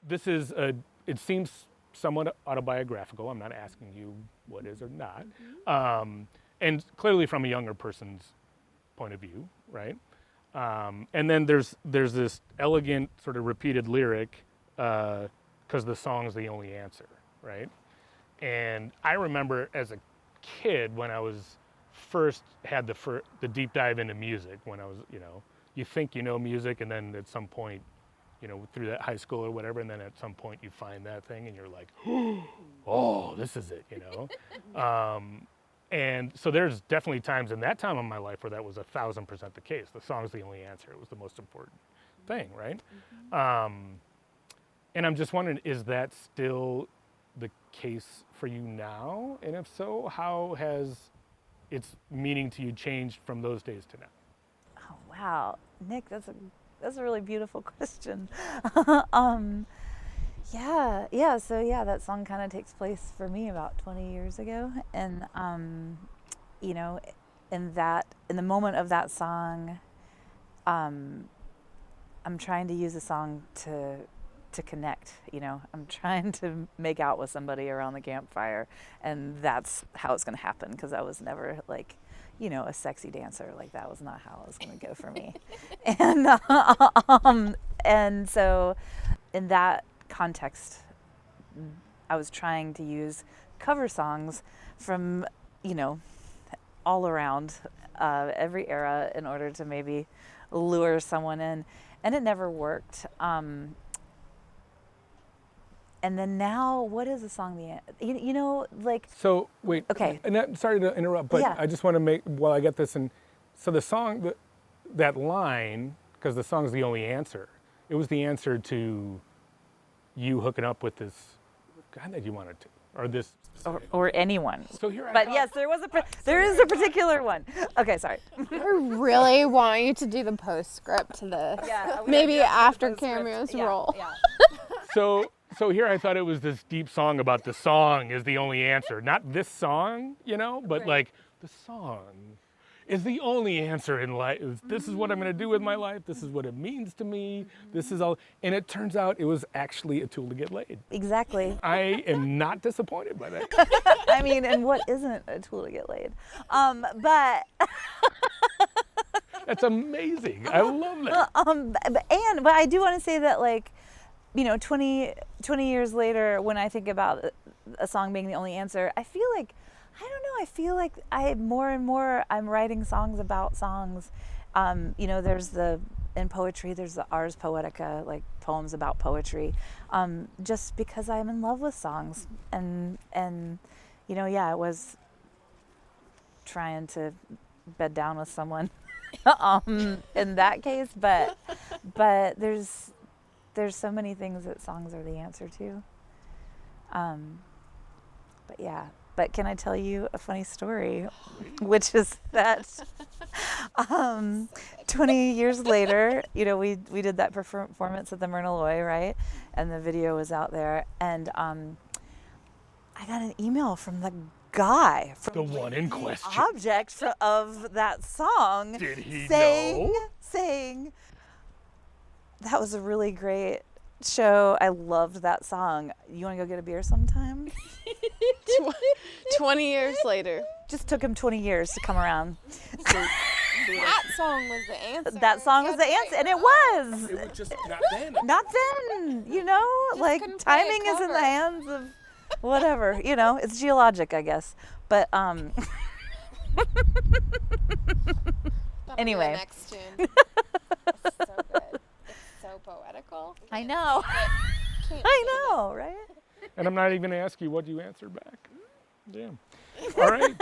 this is it seems somewhat autobiographical. I'm not asking you what is or not. And clearly from a younger person's point of view, right? And then there's this elegant sort of repeated lyric, because the song's the only answer, right? And I remember as a kid when I was first had the deep dive into music, when I was, you think you know music, and then at some point, through that high school or whatever, and then at some point you find that thing and you're like, oh, this is it, And so there's definitely times in that time of my life where that was 1,000% the case. The song's the only answer. It was the most important thing, right? And I'm just wondering, is that still the case for you now? And if so, how has its meaning to you changed from those days to now? Oh, wow. Nick, that's a really beautiful question. So that song kind of takes place for me about 20 years ago. And, in the moment of that song, I'm trying to use the song to connect, I'm trying to make out with somebody around the campfire, and that's how it's going to happen, because I was never like, a sexy dancer. Like, that was not how it was going to go for me. And so in that context, I was trying to use cover songs from, all around every era in order to maybe lure someone in, and it never worked. And then now, what is the song? So wait. Okay. And sorry to interrupt, but Yeah. I just want to while I get this, and so the song, that line, because the song's the only answer. It was the answer to you hooking up with this guy that you wanted to, or this, or anyone. So here, But yes, there is a particular one. Okay, sorry. I really want you to do the postscript to this. Yeah, maybe after Cameo's roll. Yeah. So here I thought it was this deep song about the song is the only answer. Not this song, but Right. like the song is the only answer in life. This is what I'm going to do with my life. This is what it means to me. This is all. And it turns out it was actually a tool to get laid. Exactly. I am not disappointed by that. I mean, and what isn't a tool to get laid? But That's amazing. I love that. but I do want to say that, 20 years later, when I think about a song being the only answer, I feel like, more and more I'm writing songs about songs. In poetry, there's the Ars Poetica, like poems about poetry, just because I'm in love with songs. And I was trying to bed down with someone in that case, but there's so many things that songs are the answer to. But can I tell you a funny story, which is that 20 years later, we did that performance at the Myrna Loy, right? And the video was out there, and I got an email from the guy, from The one in question. object of that song. Did he saying, that was a really great show. I loved that song. You want to go get a beer sometime? 20 years later. Just took him 20 years to come around. That song was the answer. That song was the answer, and it was. It was just not then. Not then, couldn't play a timing is in cover. the hands of whatever, it's geologic, I guess. But That'll Anyway. be the next tune. It's so good. It's so poetical. I know. Can't I know, right? And I'm not even going to ask you what you answered back. Damn. All right.